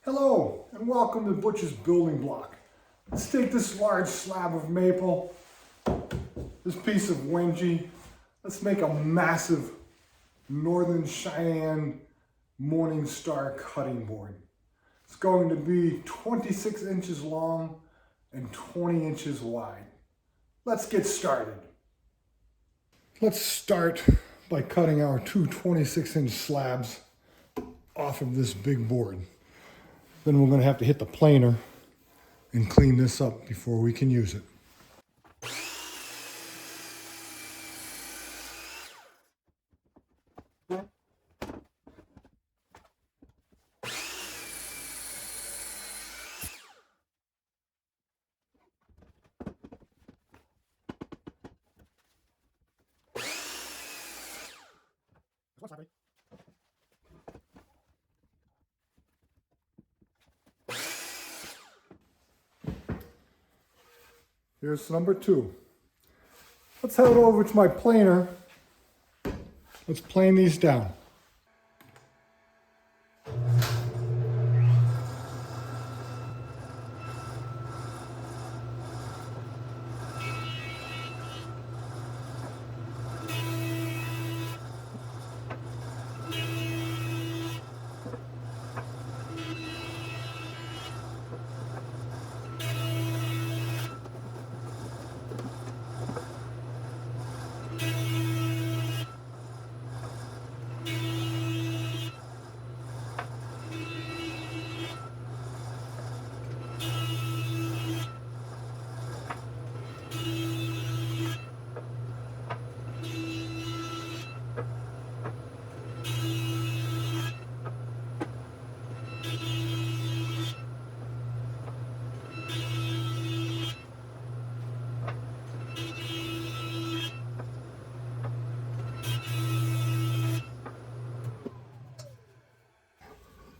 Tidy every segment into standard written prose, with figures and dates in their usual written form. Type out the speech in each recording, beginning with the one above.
Hello and welcome to Butch's Building Block. Let's take this large slab of maple, this piece of wenge. Let's make a massive Northern Cheyenne Morning Star cutting board. It's going to be 26 inches long and 20 inches wide. Let's get started. Let's start by cutting our two 26-inch slabs off of this big board. Then we're going to have to hit the planer and clean this up before we can use it. Here's number two. Let's head over to my planer. Let's plane these down.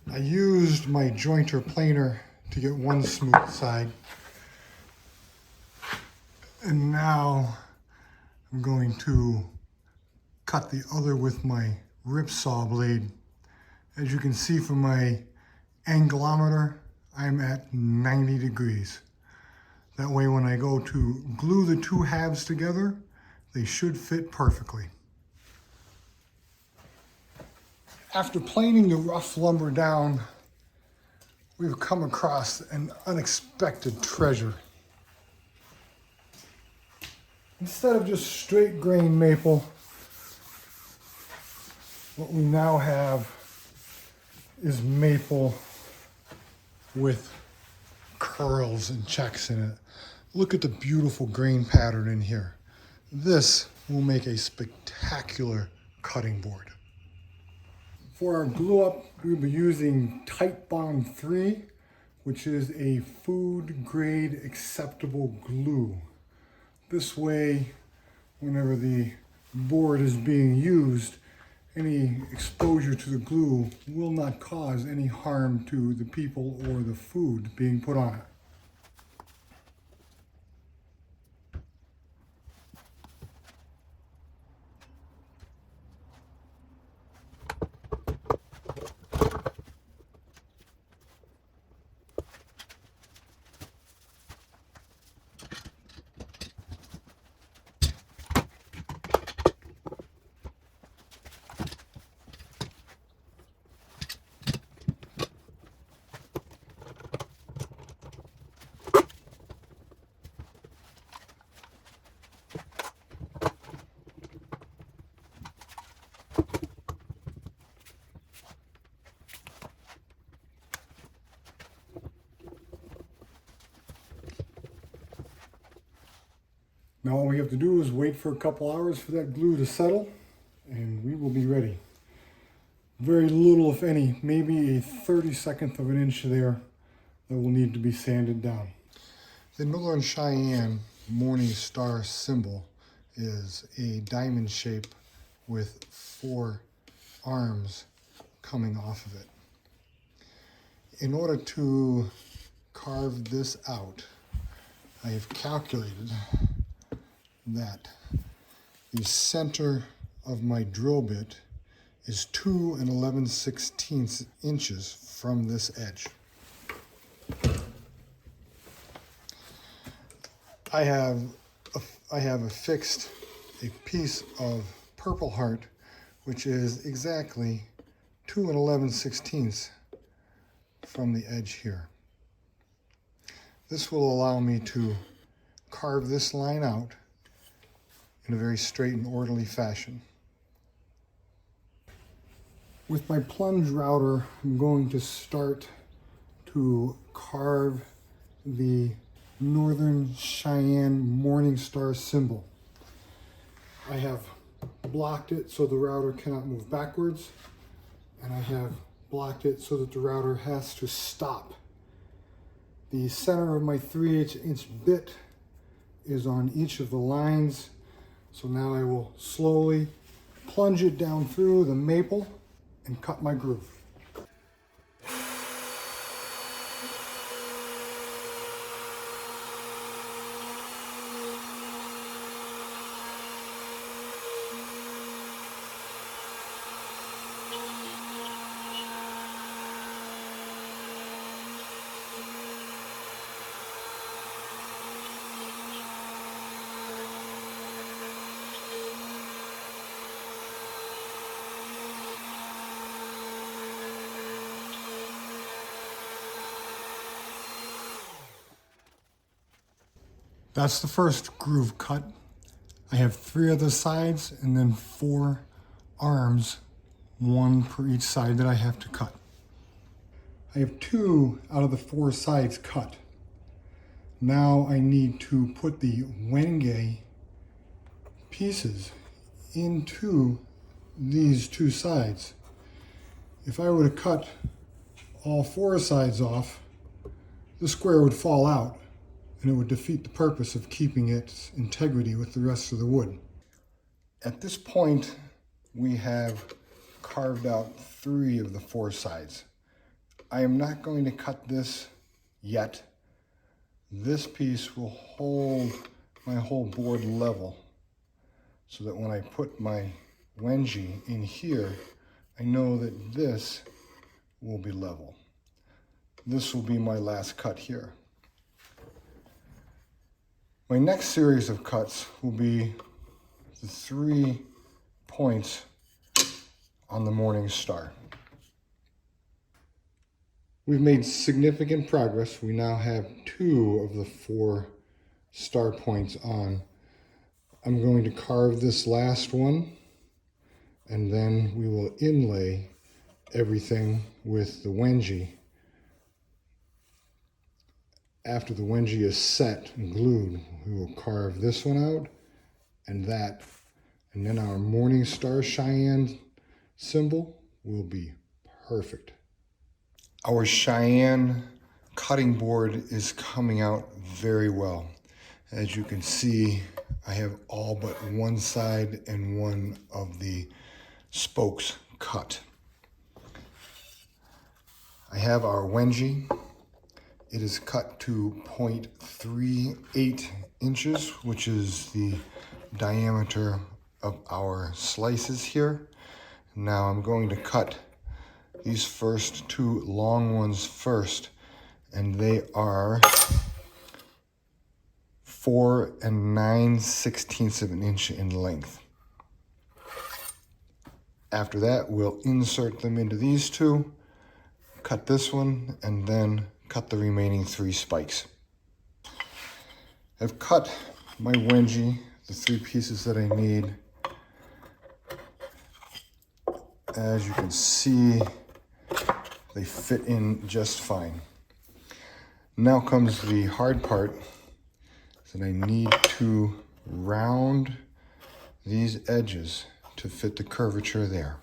I used my jointer planer to get one smooth side. And now I'm going to cut the other with my rip saw blade. As you can see from my anglometer, I'm at 90 degrees. That way when I go to glue the two halves together, they should fit perfectly. After planing the rough lumber down, we've come across an unexpected treasure. Instead of just straight grain maple, what we now have is maple with curls and checks in it. Look at the beautiful grain pattern in here. This will make a spectacular cutting board. For our glue up, we'll be using Titebond 3, which is a food grade acceptable glue. This way, whenever the board is being used, any exposure to the glue will not cause any harm to the people or the food being put on it. Now all we have to do is wait for a couple hours for that glue to settle, and we will be ready. Very little, if any, maybe a 32nd of an inch there that will need to be sanded down. The Northern Cheyenne Morning Star symbol is a diamond shape with 4 arms coming off of it. In order to carve this out, I have calculated that the center of my drill bit is 2 11/16 inches from this edge. I have affixed a piece of Purple Heart, which is exactly 2 11/16 from the edge here. This will allow me to carve this line out in a very straight and orderly fashion. With my plunge router, I'm going to start to carve the Northern Cheyenne Morning Star symbol. I have blocked it so the router cannot move backwards, and I have blocked it so that the router has to stop. The center of my 3/8 inch bit is on each of the lines, so now I will slowly plunge it down through the maple and cut my groove. That's the first groove cut. I have 3 other sides and then 4 arms, 1 per each side that I have to cut. I have 2 out of the 4 sides cut. Now I need to put the wenge pieces into these 2 sides. If I were to cut all 4 sides off, the square would fall out, and it would defeat the purpose of keeping its integrity with the rest of the wood. At this point, we have carved out 3 of the 4 sides. I am not going to cut this yet. This piece will hold my whole board level so that when I put my wenge in here, I know that this will be level. This will be my last cut here. My next series of cuts will be the 3 points on the Morning Star. We've made significant progress. We now have 2 of the 4 star points on. I'm going to carve this last one, and then we will inlay everything with the wenge. After the wenge is set and glued, we will carve this one out and that, and then our Morning Star Cheyenne symbol will be perfect. Our Cheyenne cutting board is coming out very well. As you can see, I have all but one side and one of the spokes cut. I have our wenge. It is cut to 0.38 inches, which is the diameter of our slices here. Now I'm going to cut these first 2 long ones first, and they are 4 9/16 of an inch in length. After that, we'll insert them into these 2, cut this one, and then cut the remaining 3 spikes. I've cut my wenge, the 3 pieces that I need. As you can see, they fit in just fine. Now comes the hard part, that I need to round these edges to fit the curvature there.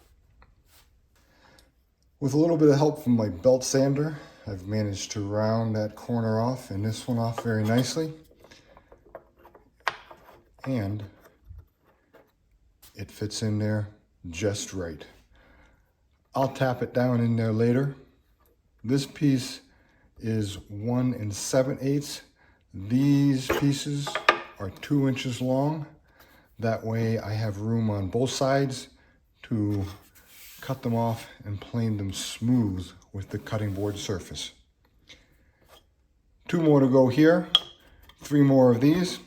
With a little bit of help from my belt sander, I've managed to round that corner off and this one off very nicely. And it fits in there just right. I'll tap it down in there later. This piece is 1 7/8. These pieces are 2 inches long. That way I have room on both sides to cut them off and plane them smooth with the cutting board surface. 2 more to go here. 3 more of these,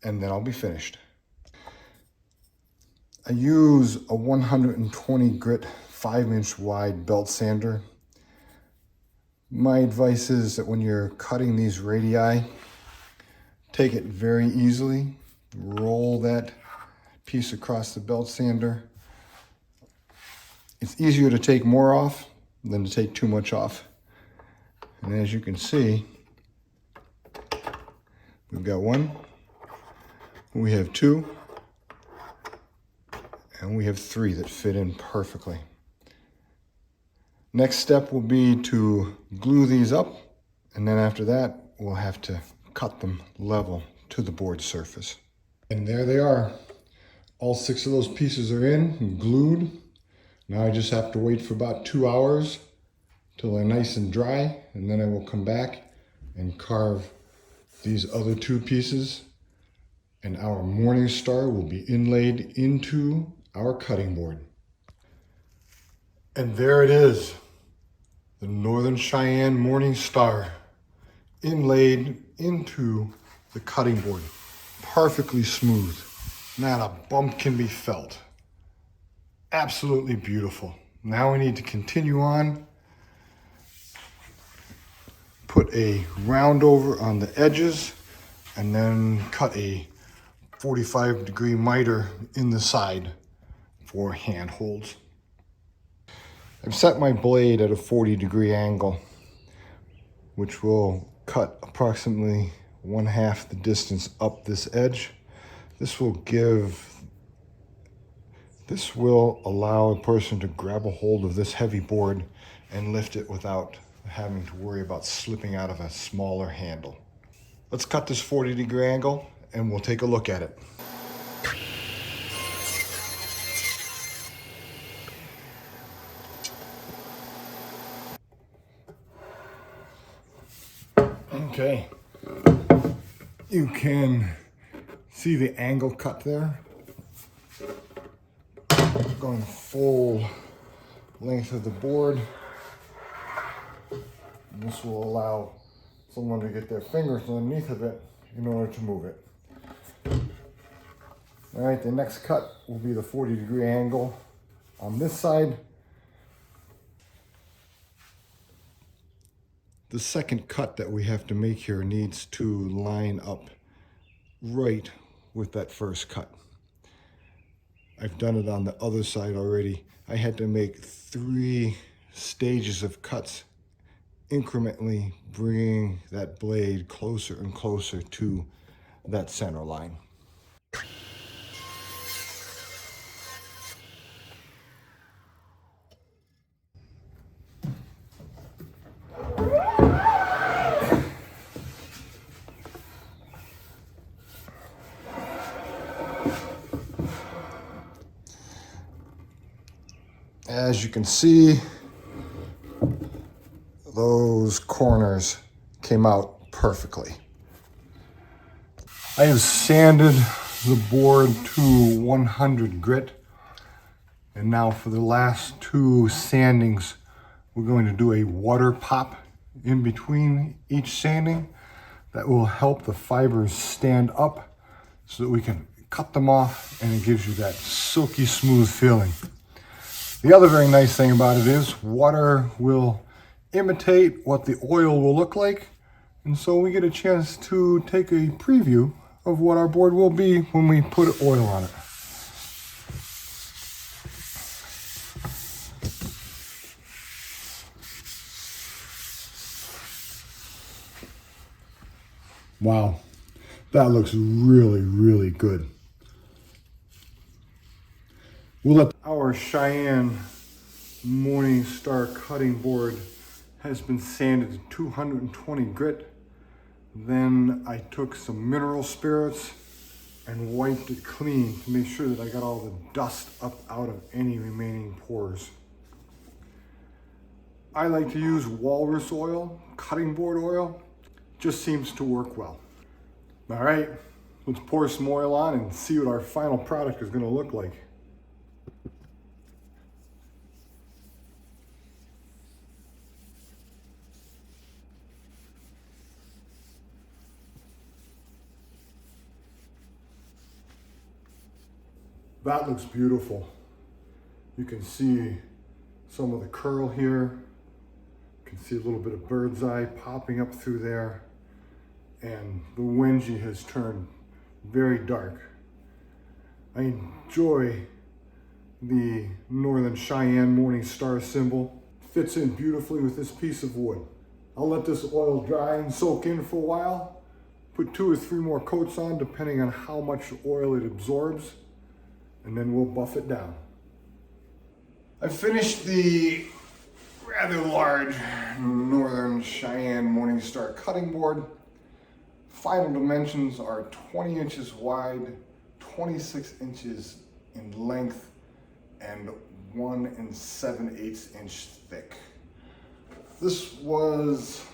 and then I'll be finished. I use a 120 grit 5-inch wide belt sander. My advice is that when you're cutting these radii, take it very easily. Roll that piece across the belt sander. It's easier to take more off than to take too much off. And as you can see, we've got 1, we have 2, and we have 3 that fit in perfectly. Next step will be to glue these up, and then after that, we'll have to cut them level to the board surface. And there they are. All 6 of those pieces are in and glued. Now I just have to wait for about 2 hours till they're nice and dry, and then I will come back and carve these other 2 pieces, and our Morning Star will be inlaid into our cutting board. And there it is, the Northern Cheyenne Morning Star inlaid into the cutting board. Perfectly smooth, not a bump can be felt. Absolutely beautiful. Now we need to continue on. Put a round over on the edges, and then cut a 45-degree miter in the side for handholds. I've set my blade at a 40-degree angle, which will cut approximately 1/2 the distance up this edge. This will allow a person to grab a hold of this heavy board and lift it without having to worry about slipping out of a smaller handle. Let's cut this 40-degree angle and we'll take a look at it. Okay, you can see the angle cut there. Going full length of the board. This will allow someone to get their fingers underneath of it in order to move it. All right, the next cut will be the 40-degree angle on this side. The second cut that we have to make here needs to line up right with that first cut. I've done it on the other side already. I had to make 3 stages of cuts, incrementally bringing that blade closer and closer to that center line. As you can see, those corners came out perfectly. I have sanded the board to 100 grit, and now for the last 2 sandings, we're going to do a water pop in between each sanding. That will help the fibers stand up so that we can cut them off, and it gives you that silky smooth feeling. The other very nice thing about it is water will imitate what the oil will look like, and so we get a chance to take a preview of what our board will be when we put oil on it. Wow, that looks really, really good. We'll let our Cheyenne Morning Star cutting board has been sanded to 220 grit. Then I took some mineral spirits and wiped it clean to make sure that I got all the dust up out of any remaining pores. I like to use walrus oil, cutting board oil. Just seems to work well. All right, let's pour some oil on and see what our final product is going to look like. That looks beautiful. You can see some of the curl here. You can see a little bit of bird's eye popping up through there. And the wenge has turned very dark. I enjoy the Northern Cheyenne Morning Star symbol. Fits in beautifully with this piece of wood. I'll let this oil dry and soak in for a while. Put 2 or 3 more coats on depending on how much oil it absorbs, and then we'll buff it down. I finished the rather large Northern Cheyenne Morning Star cutting board. Final dimensions are 20 inches wide, 26 inches in length, and 1 7/8 inch thick. This was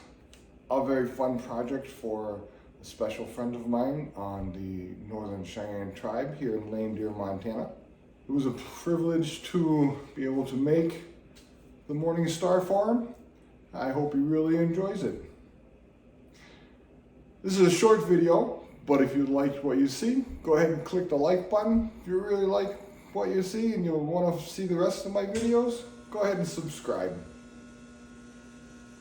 a very fun project for a special friend of mine on the Northern Cheyenne tribe here in Lame Deer, Montana. It was a privilege to be able to make the Morning Star for him. I hope he really enjoys it. This is a short video, but if you liked what you see, go ahead and click the like button. If you really like what you see and you'll want to see the rest of my videos, go ahead and subscribe.